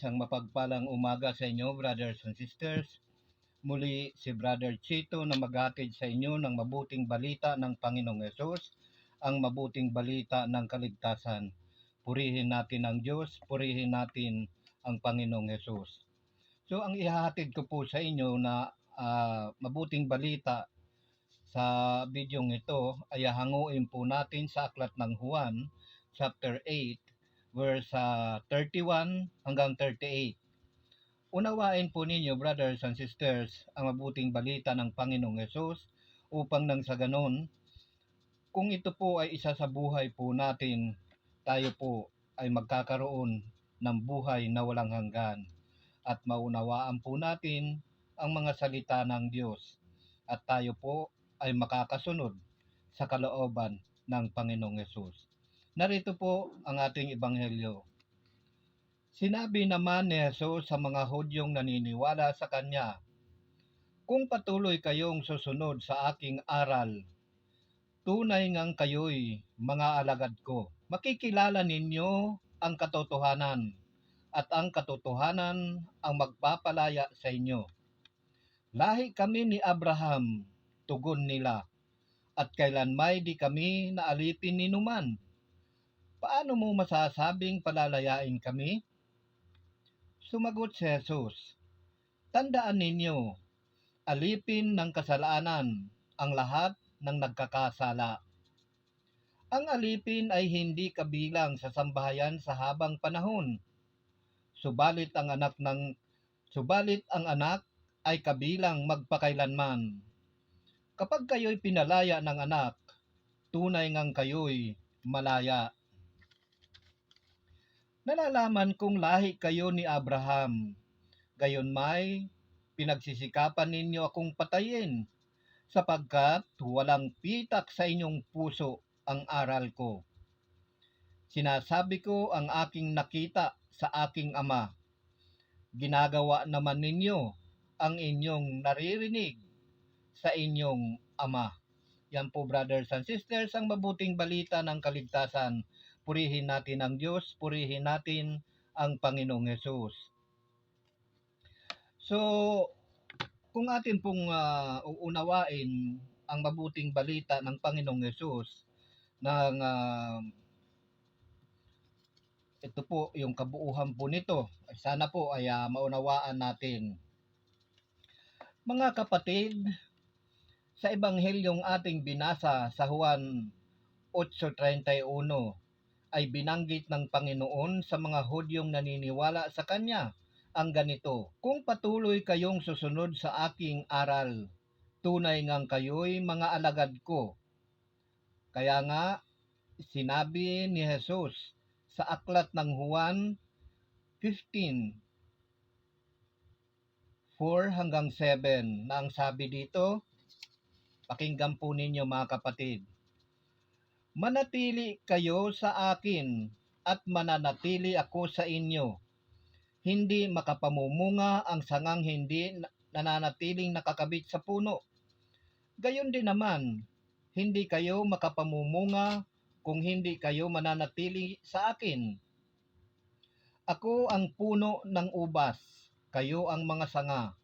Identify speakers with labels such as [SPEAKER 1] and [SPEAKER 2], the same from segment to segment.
[SPEAKER 1] Isang mapagpalang umaga sa inyo, brothers and sisters. Muli si Brother Chito na maghatid sa inyo ng mabuting balita ng Panginoong Yesus, ang mabuting balita ng kaligtasan. Purihin natin ang Diyos, purihin natin ang Panginoong Yesus. So ang ihahatid ko po sa inyo na mabuting balita sa bidyong ito ay hanguin po natin sa aklat ng Juan, chapter 8, verse 31 hanggang 38. Unawain po ninyo, brothers and sisters, ang mabuting balita ng Panginoong Yesus upang nang sa ganon, kung ito po ay isa sa buhay po natin, tayo po ay magkakaroon ng buhay na walang hanggan at maunawaan po natin ang mga salita ng Diyos at tayo po ay makakasunod sa kalooban ng Panginoong Yesus. Narito po ang ating ebanghelyo. Sinabi naman ni Jesus sa mga Hudyong naniniwala sa Kanya, "Kung patuloy kayong susunod sa aking aral, tunay ngang kayo'y mga alagad ko. Makikilala ninyo ang katotohanan, at ang katotohanan ang magpapalaya sa inyo. Lahi kami ni Abraham," tugon nila, "at kailanmay di kami naalipin ni numan. Paano mo masasabing palalayain kami?" Sumagot si Jesus, "Tandaan ninyo, alipin ng kasalanan ang lahat ng nagkakasala. Ang alipin ay hindi kabilang sa sambahayan sa habang panahon. Subalit ang anak ay kabilang magpakailanman. Kapag kayo'y pinalaya ng anak, tunay ngang kayo'y malaya. Nalalaman kong lahi kayo ni Abraham, gayunmay pinagsisikapan ninyo akong patayin, sapagkat walang pitak sa inyong puso ang aral ko. Sinasabi ko ang aking nakita sa aking ama. Ginagawa naman ninyo ang inyong naririnig sa inyong ama." Yan po, brothers and sisters, ang mabuting balita ng kaligtasan. Purihin natin ang Diyos, purihin natin ang Panginoong Yesus. So, kung atin pong uunawain ang mabuting balita ng Panginoong Yesus, ng ito po yung kabuuhan po nito, sana po ay maunawaan natin. Mga kapatid, sa ebanghelyong ating binasa sa Juan 8:31 ay binanggit ng Panginoon sa mga Hudyong naniniwala sa Kanya ang ganito, "Kung patuloy kayong susunod sa aking aral, tunay ngang kayo'y mga alagad ko." Kaya nga, sinabi ni Jesus sa aklat ng Juan 15:4 hanggang 7 na ang sabi dito, pakinggan po ninyo mga kapatid, "Manatili kayo sa akin at mananatili ako sa inyo. Hindi makapamumunga ang sangang hindi nananatiling nakakabit sa puno. Gayon din naman, hindi kayo makapamumunga kung hindi kayo mananatili sa akin. Ako ang puno ng ubas, kayo ang mga sanga.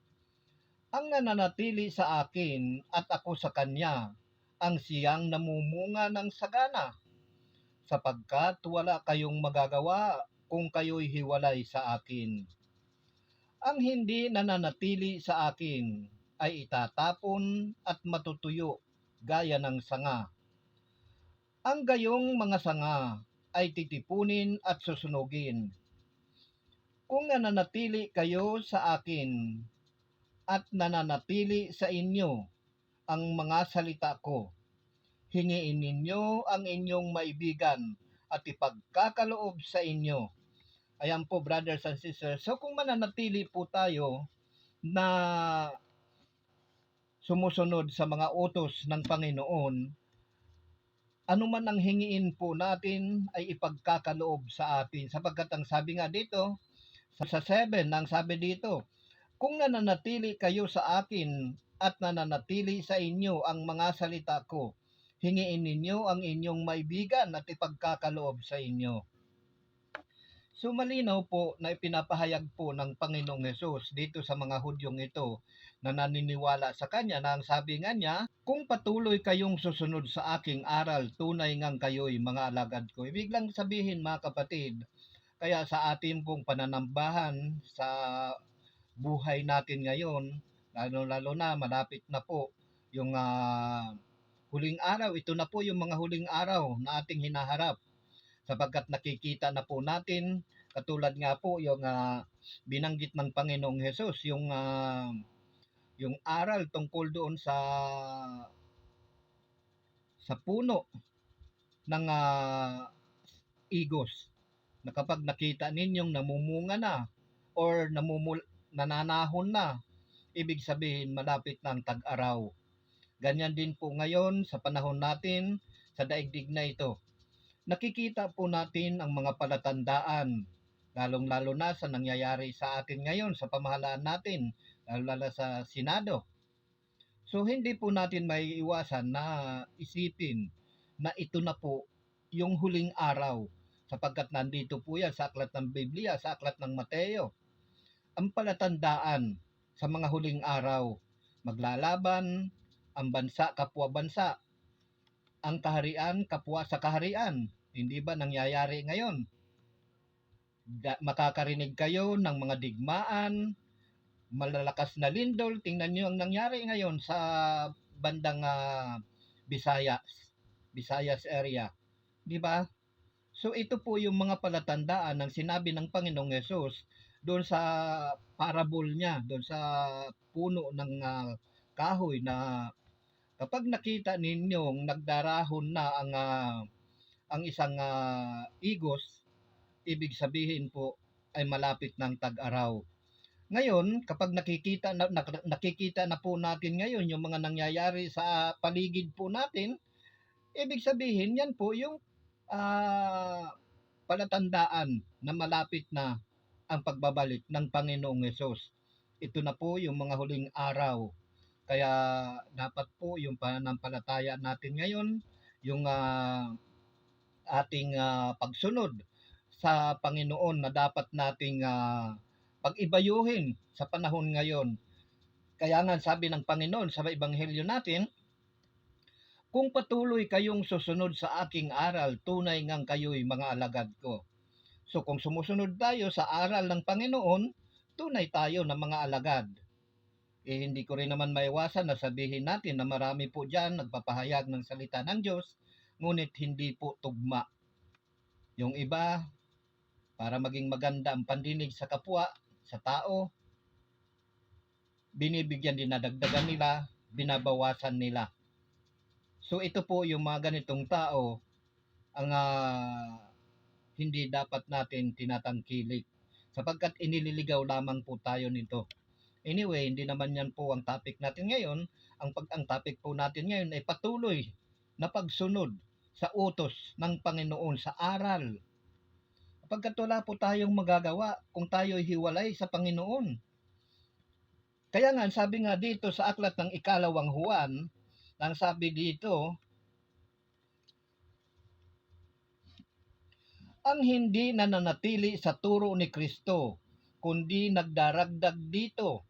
[SPEAKER 1] Ang nananatili sa akin at ako sa kanya, ang siyang namumunga ng sagana, sapagkat wala kayong magagawa kung kayo'y hiwalay sa akin. Ang hindi nananatili sa akin ay itatapon at matutuyo gaya ng sanga. Ang gayong mga sanga ay titipunin at susunugin. Kung nananatili kayo sa akin at nananatili sa inyo ang mga salita ko, hingiin ninyo ang inyong maibigan at ipagkakaloob sa inyo. Ayan po, brothers and sisters. So kung mananatili po tayo na sumusunod sa mga utos ng Panginoon, anuman ang hingiin po natin ay ipagkakaloob sa atin. Sapagkat ang sabi nga dito, sa 7, ang sabi dito, "Kung nananatili kayo sa akin at nananatili sa inyo ang mga salita ko, hingiin ninyo ang inyong maibigan at ipagkakaloob sa inyo." So malinaw po na ipinapahayag po ng Panginoong Hesus dito sa mga Hudyong ito na naniniwala sa Kanya na ang sabi nga niya, kung patuloy kayong susunod sa aking aral, tunay ngang kayo'y mga alagad ko. Ibig lang sabihin mga kapatid, kaya sa ating pong pananambahan sa buhay natin ngayon, lalo-lalo na malapit na po yung huling araw, ito na po yung mga huling araw na ating hinaharap sapagkat nakikita na po natin katulad nga po yung binanggit ng Panginoong Hesus yung aral tungkol doon sa puno ng igos na kapag nakita ninyong namumunga na or nananahon na, ibig sabihin malapit na ang tag-araw. Ganyan din po ngayon sa panahon natin sa daigdig na ito. Nakikita po natin ang mga palatandaan, lalong-lalo na sa nangyayari sa atin ngayon sa pamahalaan natin, lalo-lalo sa Senado. So hindi po natin maiiwasan na isipin na ito na po yung huling araw sapagkat nandito po yan sa aklat ng Biblia, sa aklat ng Mateo. Ang palatandaan sa mga huling araw, maglalaban ang bansa kapwa bansa, ang kaharian kapwa sa kaharian. Hindi ba nangyayari ngayon? Makakarinig kayo ng mga digmaan, malalakas na lindol. Tingnan niyo ang nangyari ngayon sa bandang Visayas area. Di ba? So ito po yung mga palatandaan ng sinabi ng Panginoong Hesus doon sa parable niya, doon sa puno ng kahoy na kapag nakita ninyong nagdarahon na ang isang igos, ibig sabihin po ay malapit ng tag-araw. Ngayon, kapag nakikita na po natin ngayon yung mga nangyayari sa paligid po natin, ibig sabihin yan po yung palatandaan na malapit na ang pagbabalik ng Panginoong Hesus. Ito na po yung mga huling araw. Kaya dapat po yung pananampalataya natin ngayon, yung ating pagsunod sa Panginoon na dapat nating pag-ibayuhin sa panahon ngayon. Kaya nga sabi ng Panginoon sa Ebanghelyo natin, kung patuloy kayong susunod sa aking aral, tunay ngang kayo'y mga alagad ko. So kung sumusunod tayo sa aral ng Panginoon, tunay tayo na mga alagad. Hindi ko rin naman maiwasan na sabihin natin na marami po dyan nagpapahayag ng salita ng Diyos, ngunit hindi po tugma. Yung iba, para maging maganda ang pandinig sa kapwa, sa tao, binibigyan, dinadagdagan nila, binabawasan nila. So ito po yung mga ganitong tao ang hindi dapat natin tinatangkilik sapagkat inililigaw lamang po tayo nito. Anyway, hindi naman yan po ang topic natin ngayon. Ang topic po natin ngayon ay patuloy na pagsunod sa utos ng Panginoon sa aral. Pagkat wala po tayong magagawa kung tayo hiwalay sa Panginoon. Kaya nga, sabi nga dito sa aklat ng Ikalawang Juan, ang sabi dito, ang hindi nananatili sa turo ni Kristo, kundi nagdaragdag dito,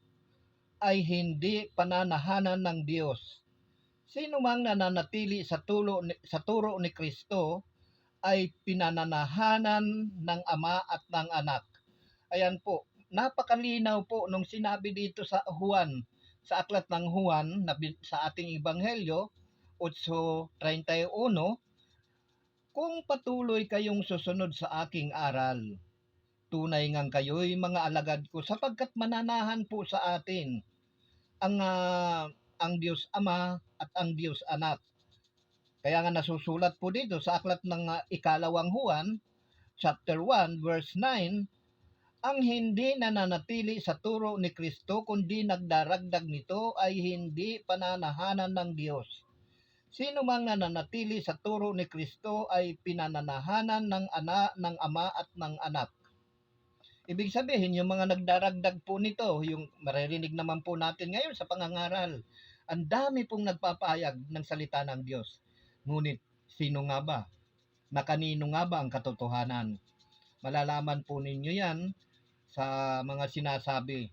[SPEAKER 1] ay hindi pananahanan ng Diyos. Sino mang nananatili sa turo ni Kristo ay pinananahanan ng Ama at ng Anak. Ayan po, napakalinaw po nung sinabi dito sa Juan, sa aklat ng Juan na sa ating Ebanghelyo 8:31, kung patuloy kayong susunod sa aking aral, tunay ngang kayo'y mga alagad ko sapagkat mananahan po sa atin ang Diyos Ama at ang Diyos Anak. Kaya nga nasusulat po dito sa aklat ng Ikalawang Juan, chapter 1, verse 9, ang hindi nananatili sa turo ni Kristo kundi nagdaragdag nito ay hindi pananahanan ng Diyos. Sino mang nananatili sa turo ni Kristo ay pinananahanan ng Ama at ng Anak. Ibig sabihin, yung mga nagdaragdag po nito, yung maririnig naman po natin ngayon sa pangangaral, ang dami pong nagpapahayag ng salita ng Diyos. Ngunit, sino nga ba? Na kanino nga ba ang katotohanan? Malalaman po ninyo yan sa mga sinasabi.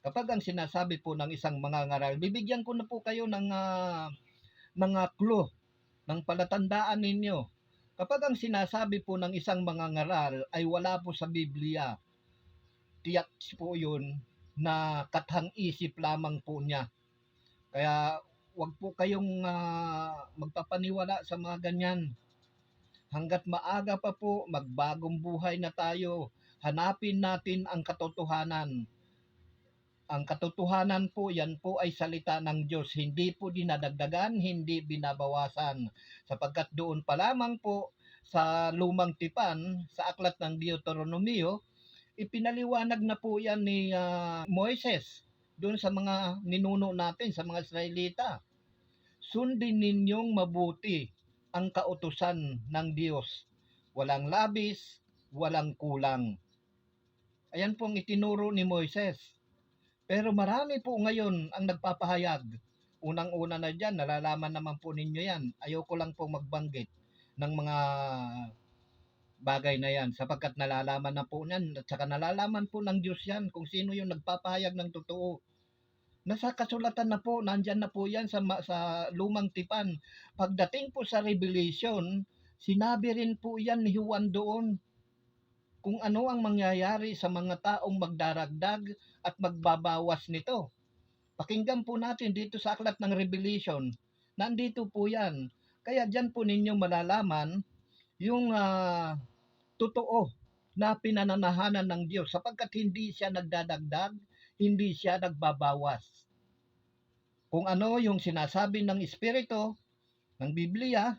[SPEAKER 1] Kapag ang sinasabi po ng isang mangangaral, bibigyan ko na po kayo ng mga clue, ng palatandaan ninyo. Kapag ang sinasabi po ng isang mangangaral ay wala po sa Biblia, tiyak po yun na kathang-isip lamang po niya. Kaya wag po kayong magpapaniwala sa mga ganyan. Hanggat maaga pa po, magbagong buhay na tayo. Hanapin natin ang katotohanan. Ang katotohanan po, yan po ay salita ng Diyos. Hindi po dinadagdagan, hindi binabawasan. Sapagkat doon pa lamang po sa lumang tipan, sa aklat ng Deuteronomio, ipinaliwanag na po yan ni Moises doon sa mga ninuno natin, sa mga Israelita. Sundin ninyong mabuti ang kautusan ng Diyos. Walang labis, walang kulang. Ayan pong itinuro ni Moises. Pero marami po ngayon ang nagpapahayag. Unang-una na dyan, nalalaman naman po ninyo yan. Ayoko lang po magbanggit ng mga bagay na yan sapagkat nalalaman na po yan at saka nalalaman po ng Diyos yan kung sino yung nagpapahayag ng totoo. Nasa kasulatan na po, nandyan na po yan sa lumang tipan. Pagdating po sa Revelation, sinabi rin po yan ni Juan doon kung ano ang mangyayari sa mga taong magdaragdag at magbabawas nito. Pakinggan po natin dito sa aklat ng Revelation. Nandito po yan. Kaya dyan po ninyo malalaman yung totoo na pinananahanan ng Diyos sapagkat hindi siya nagdadagdag, hindi siya nagbabawas. Kung ano yung sinasabi ng Espiritu ng Biblia,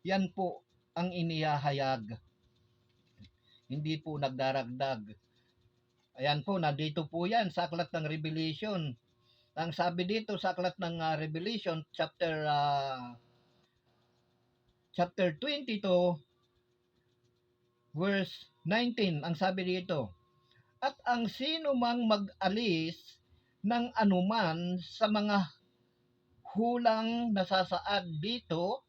[SPEAKER 1] yan po ang inihahayag. Hindi po nagdaragdag. Ayan po, nandito po yan sa aklat ng Revelation. Ang sabi dito sa aklat ng Revelation, chapter 22, verse 19, ang sabi dito, at ang sino mang mag-alis ng anuman sa mga hulang nasasaad dito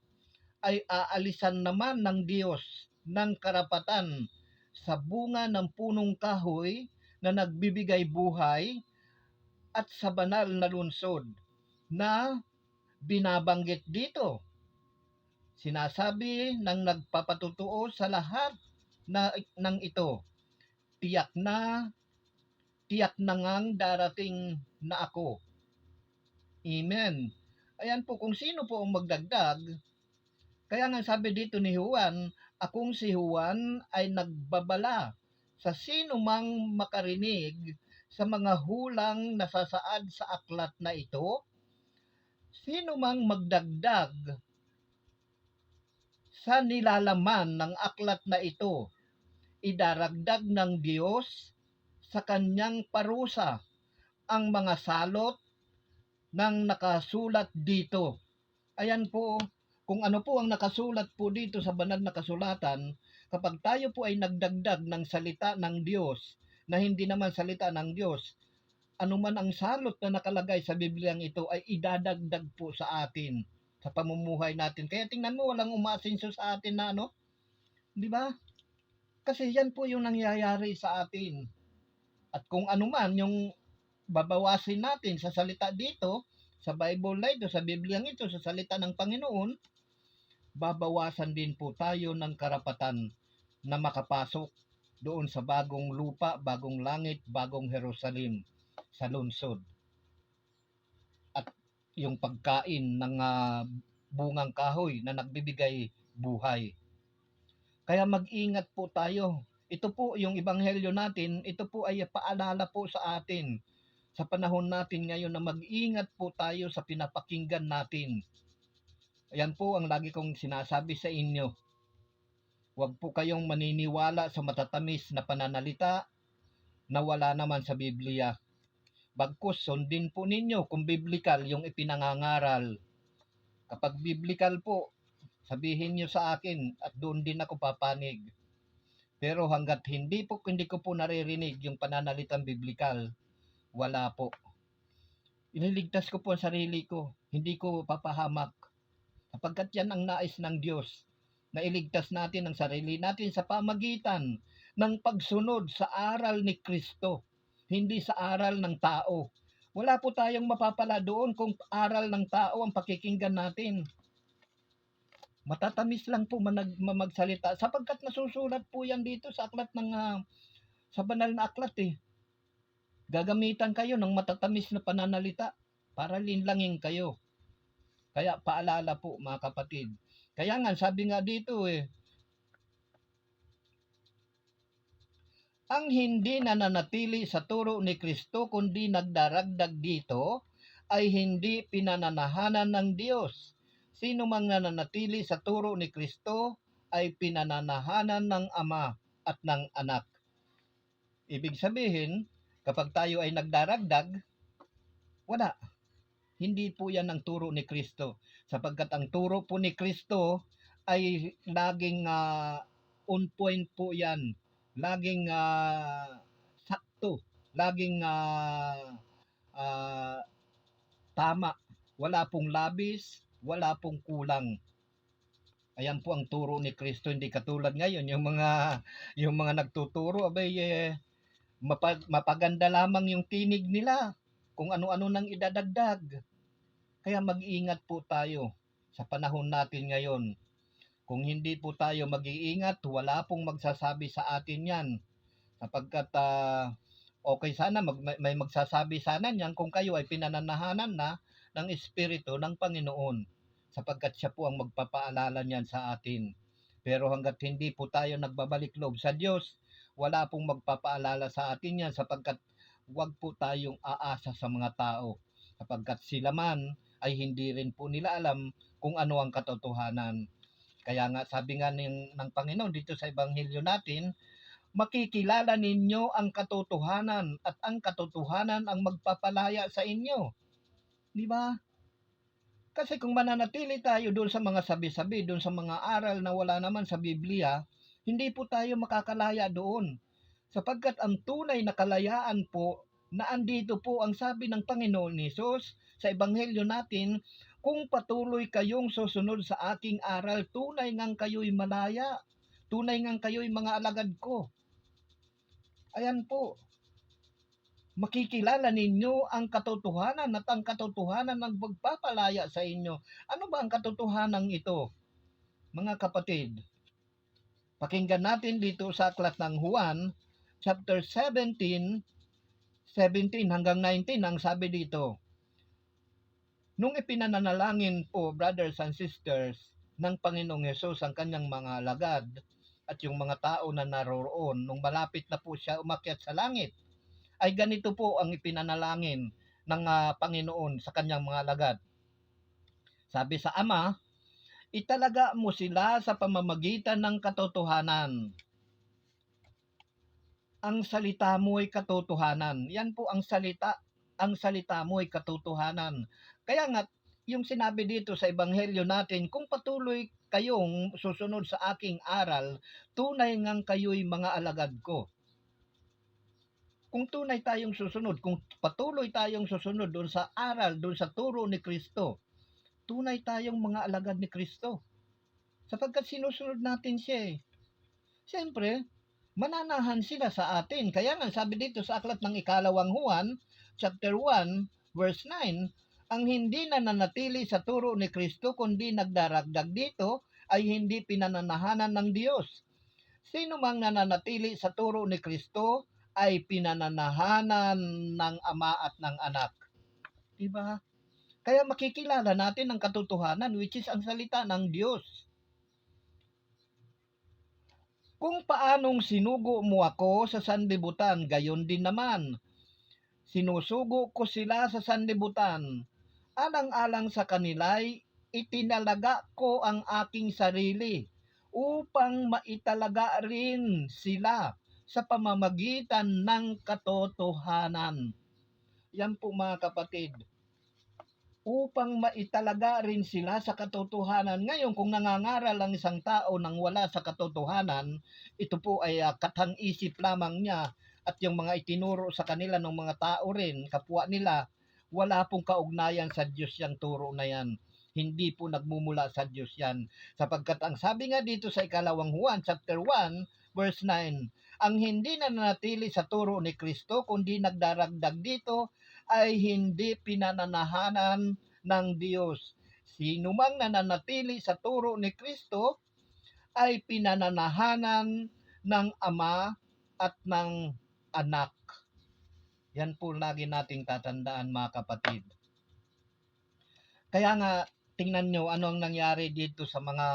[SPEAKER 1] ay aalisan naman ng Diyos ng karapatan sa bunga ng punong kahoy na nagbibigay buhay at sa banal na lungsod na binabanggit dito. Sinasabi ng nagpapatutuo sa lahat ng ito, tiyak na ngang darating na ako. Amen. Ayan po, kung sino po ang magdagdag, kaya nga sabi dito ni Juan, akong si Juan ay nagbabala sa sino mang makarinig sa mga hulang nasasaad sa aklat na ito, sino mang magdagdag sa nilalaman ng aklat na ito, idaragdag ng Diyos sa kanyang parusa ang mga salot ng nakasulat dito. Ayan po, kung ano po ang nakasulat po dito sa banal na kasulatan, kapag tayo po ay nagdagdag ng salita ng Diyos na hindi naman salita ng Diyos, anuman ang salot na nakalagay sa Bibliang ito ay idadagdag po sa atin sa pamumuhay natin. Kaya tingnan mo, walang umasinso sa atin na di ba? Kasi yan po yung nangyayari sa atin. At kung anuman yung babawasin natin sa salita dito, sa Bible na ito, sa Bibliang ito, sa salita ng Panginoon, babawasan din po tayo ng karapatan na makapasok doon sa bagong lupa, bagong langit, bagong Jerusalem, sa lungsod. At yung pagkain ng bungang kahoy na nagbibigay buhay. Kaya mag-ingat po tayo. Ito po yung ebanghelyo natin, ito po ay paalala po sa atin sa panahon natin ngayon na mag-ingat po tayo sa pinapakinggan natin. Ayan po ang lagi kong sinasabi sa inyo. Huwag po kayong maniniwala sa matatamis na pananalita na wala naman sa Biblia. Bagkus, sundin po ninyo kung biblical yung ipinangangaral. Kapag biblical po, sabihin nyo sa akin at doon din ako papanig. Pero hanggat hindi ko po naririnig yung pananalitang biblical, wala po. Iniligtas ko po ang sarili ko. Hindi ko papahamak. Sapagkat yan ang nais ng Diyos. Na iligtas natin ang sarili natin sa pamagitan ng pagsunod sa aral ni Kristo, hindi sa aral ng tao. Wala po tayong mapapala doon kung aral ng tao ang pakikinggan natin. Matatamis lang po magsalita sapagkat nasusulat po yan dito sa aklat ng sa banal na aklat eh. Gagamitan kayo ng matatamis na pananalita para linlangin kayo. Kaya paalala po mga kapatid. Kaya nga sabi nga dito eh, ang hindi nananatili sa turo ni Kristo kundi nagdaragdag dito ay hindi pinananahanan ng Diyos. Sino mang nananatili sa turo ni Kristo ay pinananahanan ng Ama at ng Anak. Ibig sabihin, kapag tayo ay nagdaragdag, wala. Hindi po yan ang turo ni Kristo. Sapagkat ang turo po ni Kristo ay laging on point po yan. Laging sakto. Laging tama. Wala pong labis, wala pong kulang. Ayan po ang turo ni Kristo, hindi katulad ngayon yung mga nagtuturo, mapaganda lamang yung tinig nila kung ano-ano nang idadagdag. Kaya mag-iingat po tayo sa panahon natin ngayon. Kung hindi po tayo mag-iingat, wala pong magsasabi sa atin yan. Sapagkat okay sana, may magsasabi sana niyan kung kayo ay pinananahanan na ng Espiritu ng Panginoon. Sapagkat siya po ang magpapaalala niyan sa atin. Pero hanggat hindi po tayo nagbabalik loob sa Diyos, wala pong magpapaalala sa atin yan sapagkat huwag po tayong aasa sa mga tao. Sapagkat sila man ay hindi rin po nila alam kung ano ang katotohanan. Kaya nga sabi nga ng Panginoon dito sa Ebanghelyo natin, makikilala ninyo ang katotohanan at ang katotohanan ang magpapalaya sa inyo. Di ba? Kasi kung mananatili tayo doon sa mga sabi-sabi, doon sa mga aral na wala naman sa Biblia, hindi po tayo makakalaya doon. Sapagkat ang tunay na kalayaan po, na andito po ang sabi ng Panginoon Hesus sa Ebanghelyo natin, kung patuloy kayong susunod sa aking aral, tunay ngang kayo'y malaya. Tunay ngang kayo'y mga alagad ko. Ayan po. Makikilala ninyo ang katotohanan at ang katotohanan ang magpapalaya sa inyo. Ano ba ang katotohanan ito? Mga kapatid, pakinggan natin dito sa aklat ng Juan, chapter 17 hanggang 19, ang sabi dito. Nung ipinanalangin po, brothers and sisters, ng Panginoong Hesus ang kanyang mga alagad at yung mga tao na naroon, nung malapit na po siya umakyat sa langit, ay ganito po ang ipinanalangin ng Panginoon sa kanyang mga alagad. Sabi sa Ama, italaga mo sila sa pamamagitan ng katotohanan. Ang salita mo ay katotohanan. Yan po ang salita. Ang salita mo ay katotohanan. Kaya nga, yung sinabi dito sa Ebanghelyo natin, kung patuloy kayong susunod sa aking aral, tunay ngang kayo'y mga alagad ko. Kung tunay tayong susunod, kung patuloy tayong susunod doon sa aral, doon sa turo ni Kristo, tunay tayong mga alagad ni Kristo. Sapagkat sinusunod natin siya eh. Siyempre, mananahan sila sa atin. Kaya nga sabi dito sa aklat ng ikalawang Juan, chapter 1, verse 9, ang hindi nananatili sa turo ni Kristo kundi nagdaragdag dito ay hindi pinananahanan ng Diyos. Sino mang nananatili sa turo ni Kristo ay pinananahanan ng Ama at ng Anak. Diba? Kaya makikilala natin ang katotohanan which is ang salita ng Diyos. Kung paanong sinugo mo ako sa sanlibutan, gayon din naman. Sinusugo ko sila sa sanlibutan. Alang-alang sa kanila'y itinalaga ko ang aking sarili upang maitalaga rin sila sa pamamagitan ng katotohanan. Yan po mga kapatid. Upang maitalaga rin sila sa katotohanan. Ngayon, kung nangangaral ang isang tao nang wala sa katotohanan, ito po ay katang-isip lamang niya at yung mga itinuro sa kanila ng mga tao rin, kapwa nila, wala pong kaugnayan sa Diyos yung turo na yan. Hindi po nagmumula sa Diyos yan. Sapagkat ang sabi nga dito sa ikalawang Juan, chapter 1, verse 9, Ang hindi nananatili sa turo ni Kristo, kundi nagdaragdag dito, ay hindi pinananahanan ng Diyos. Sino mang nananatili sa turo ni Kristo ay pinananahanan ng Ama at ng Anak. Yan po lagi nating tatandaan, mga kapatid. Kaya nga, tingnan nyo ano ang nangyari dito sa mga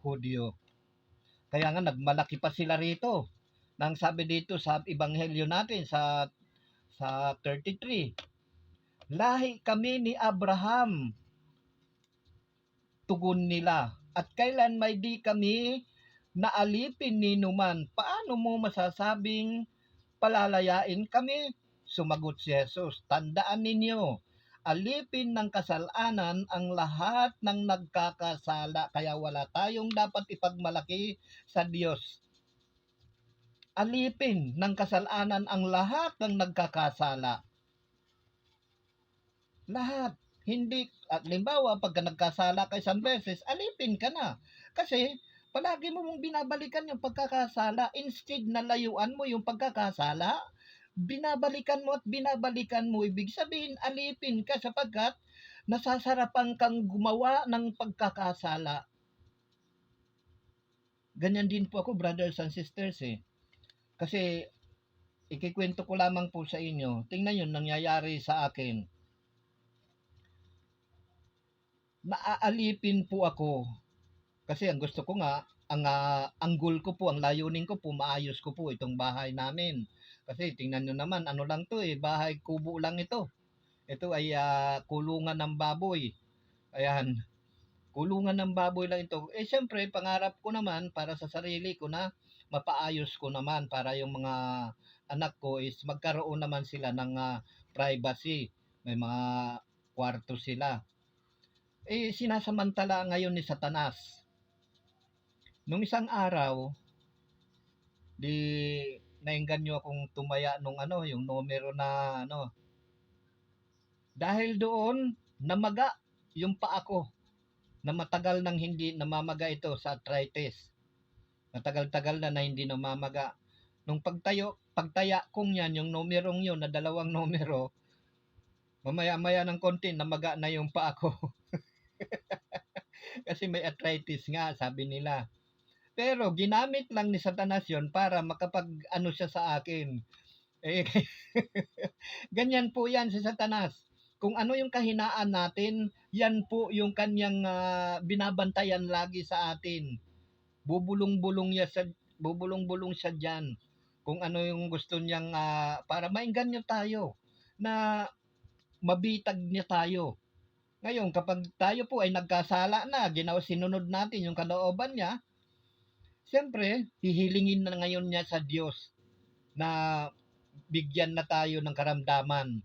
[SPEAKER 1] Hudyo. Kaya nga nagmalaki pa sila rito. Nang sabi dito sa ebanghelyo natin sa 33, lahi kami ni Abraham, tugon nila, at kailan may di kami naalipin ni numan. Paano mo masasabing palalayain kami? Sumagot si Jesus, tandaan ninyo, alipin ng kasalanan ang lahat ng nagkakasala, kaya wala tayong dapat ipagmalaki sa Diyos. Alipin ng kasalanan ang lahat ng nagkakasala. Lahat. Hindi, at limbawa, pagka nagkasala ka isang beses, alipin ka na. Kasi, palagi mo mong binabalikan yung pagkakasala. Instead na layuan mo yung pagkakasala, binabalikan mo at binabalikan mo. Ibig sabihin, alipin ka sapagkat nasasarapan kang gumawa ng pagkakasala. Ganyan din po ako, brothers and sisters eh. Kasi, ikikwento ko lamang po sa inyo, tingnan yun, nangyayari sa akin. Naaalipin po ako. Kasi ang gusto ko nga, ang goal ko po, ang layunin ko po, maayos ko po itong bahay namin. Kasi tingnan nyo naman, ano lang to eh, bahay kubo lang ito. Ito ay kulungan ng baboy. Ayan, kulungan ng baboy lang ito. Eh siyempre, pangarap ko naman para sa sarili ko na mapaayos ko naman para yung mga anak ko is magkaroon naman sila ng privacy. May mga kwarto sila. Eh sinasamantala ngayon ni Satanas. Nung isang araw, di naengganyo akong tumaya nung yung numero na Dahil doon, namaga yung paa ko na matagal nang hindi namamaga ito sa arthritis. Matagal-tagal na hindi namamaga. Nung pagtaya kong yan, yung numerong yun na 2 numero, mamaya-maya ng konti, namaga na yung paa ko. Kasi may arthritis nga, sabi nila. Pero ginamit lang ni Satanas yun para makapag-ano siya sa akin. Eh, ganyan po yan si Satanas. Kung ano yung kahinaan natin, yan po yung kanyang binabantayan lagi sa atin. Bubulong-bulong siya diyan. Kung ano yung gusto niyang para maengganyo tayo na mabitag niya tayo. Ngayon, kapag tayo po ay nagkasala na, sinunod natin yung kalooban niya, siyempre, hihilingin na ngayon niya sa Diyos na bigyan na tayo ng karamdaman.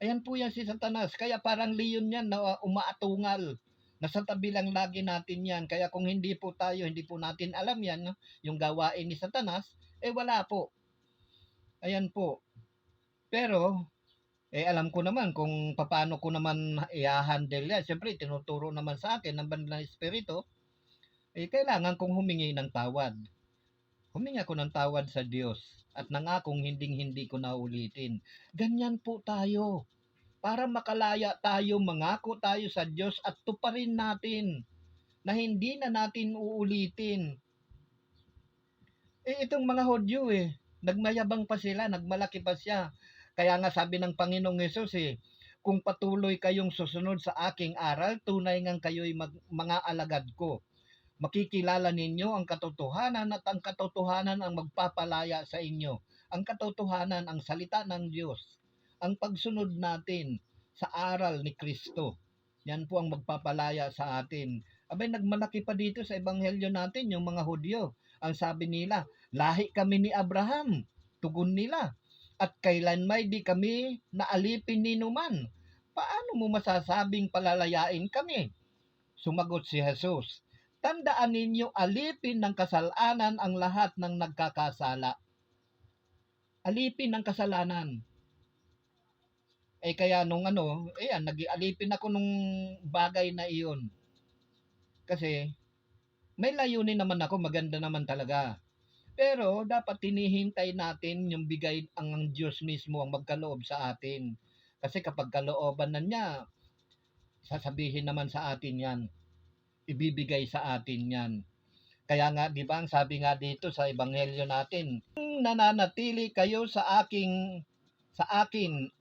[SPEAKER 1] Ayan po yan si Satanas. Kaya parang leon yan na umaatungal. Nasa tabi lang lagi natin yan. Kaya kung hindi po natin alam yan, yung gawain ni Satanas, wala po. Ayan po. Pero, alam ko naman kung paano ko naman i-handle yan. Siyempre, tinuturo naman sa akin ng banal na espiritu, kailangan kong humingi ng tawad. Humingi ako ng tawad sa Diyos at nangakong hindi ko na ulitin. Ganyan po tayo. Para makalaya tayo, mangako tayo sa Diyos at tuparin natin na hindi na natin uulitin. Itong mga Hudyo nagmayabang pa sila, nagmalaki pa siya. Kaya nga sabi ng Panginoong Hesus kung patuloy kayong susunod sa aking aral, tunay ngang kayo'y mga alagad ko. Makikilala ninyo ang katotohanan at ang katotohanan ang magpapalaya sa inyo. Ang katotohanan, ang salita ng Diyos. Ang pagsunod natin sa aral ni Kristo. Yan po ang magpapalaya sa atin. Abay, nagmalaki pa dito sa ebanghelyo natin yung mga Hudyo. Ang sabi nila, lahi kami ni Abraham. Tugon nila. At kailan may di kami naalipin ni numan. Paano mo masasabing palalayain kami? Sumagot si Jesus, tandaan ninyo, alipin ng kasalanan ang lahat ng nagkakasala. Alipin ng kasalanan. Kaya nung nag-alipin ako nung bagay na iyon. Kasi, may layunin naman ako, maganda naman talaga. Pero dapat hinihintay natin yung bigay ang Diyos mismo ang magkaloob sa atin. Kasi kapag kalooban na niya, sasabihin naman sa atin yan, ibibigay sa atin yan. Kaya nga, di ba, ang sabi nga dito sa ebanghelyo natin, nananatili kayo sa akin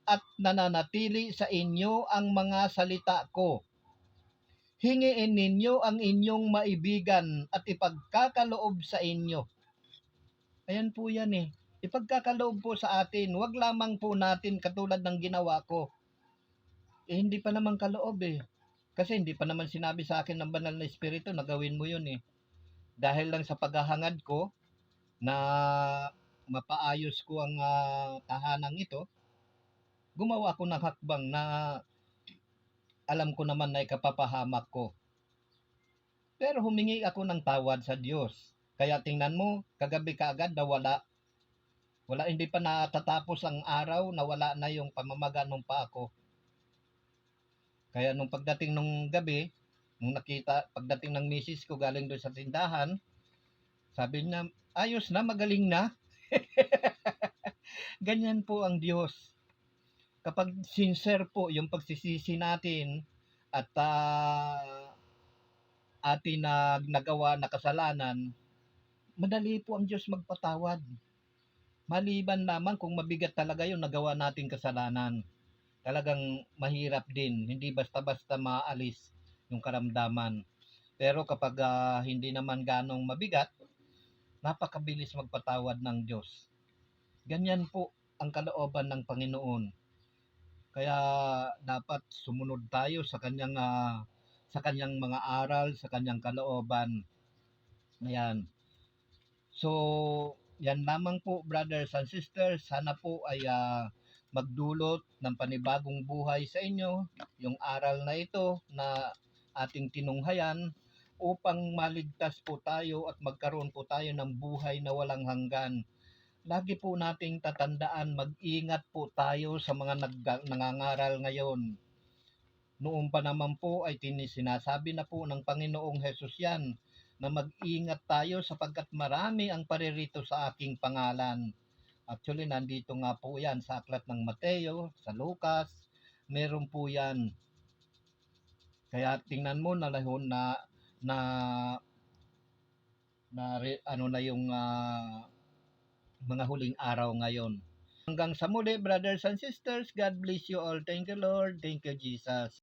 [SPEAKER 1] at nananatili sa inyo ang mga salita ko. Hingiin ninyo ang inyong maibigan at ipagkakaloob sa inyo. Ayan po yan eh. Ipagkakaloob po sa atin. Huwag lamang po natin katulad ng ginawa ko. Hindi pa naman kaloob eh. Kasi hindi pa naman sinabi sa akin ng banal na espiritu na gawin mo yun eh. Dahil lang sa paghahangad ko na mapaayos ko ang tahanang ito, gumawa ako ng hakbang na alam ko naman na ikapapahamak ko. Pero humingi ako ng tawad sa Diyos. Kaya tingnan mo, kagabi kaagad nawala. Hindi pa natatapos ang araw, nawala na yung pamamaga ng paa ko. Kaya nung pagdating nung gabi, pagdating ng misis ko galing doon sa tindahan, sabi niya, ayos na, magaling na. Ganyan po ang Diyos. Kapag sincere po yung pagsisisi natin at atin na nagawa na kasalanan, madali po ang Diyos magpatawad. Maliban lamang kung mabigat talaga yung nagawa nating kasalanan. Talagang mahirap din, hindi basta-basta maalis yung karamdaman. Pero kapag hindi naman ganong mabigat, napakabilis magpatawad ng Diyos. Ganyan po ang kalooban ng Panginoon. Kaya dapat sumunod tayo sa kanyang mga aral, sa kanyang kalooban. Ayan. So, yan lamang po, brothers and sisters. Sana po ay magdulot ng panibagong buhay sa inyo yung aral na ito na ating tinunghayan upang maligtas po tayo at magkaroon po tayo ng buhay na walang hanggan. Lagi po nating tatandaan, mag-ingat po tayo sa mga nangangaral ngayon. Noon pa naman po ay sinasabi na po ng Panginoong Hesus yan na mag-ingat tayo sapagkat marami ang paririto sa aking pangalan. Actually, nandito nga po yan sa aklat ng Mateo, sa Lucas, meron po yan. Kaya tingnan mo na ano na yung mga huling araw ngayon. Hanggang sa muli, brothers and sisters, God bless you all. Thank you, Lord. Thank you, Jesus.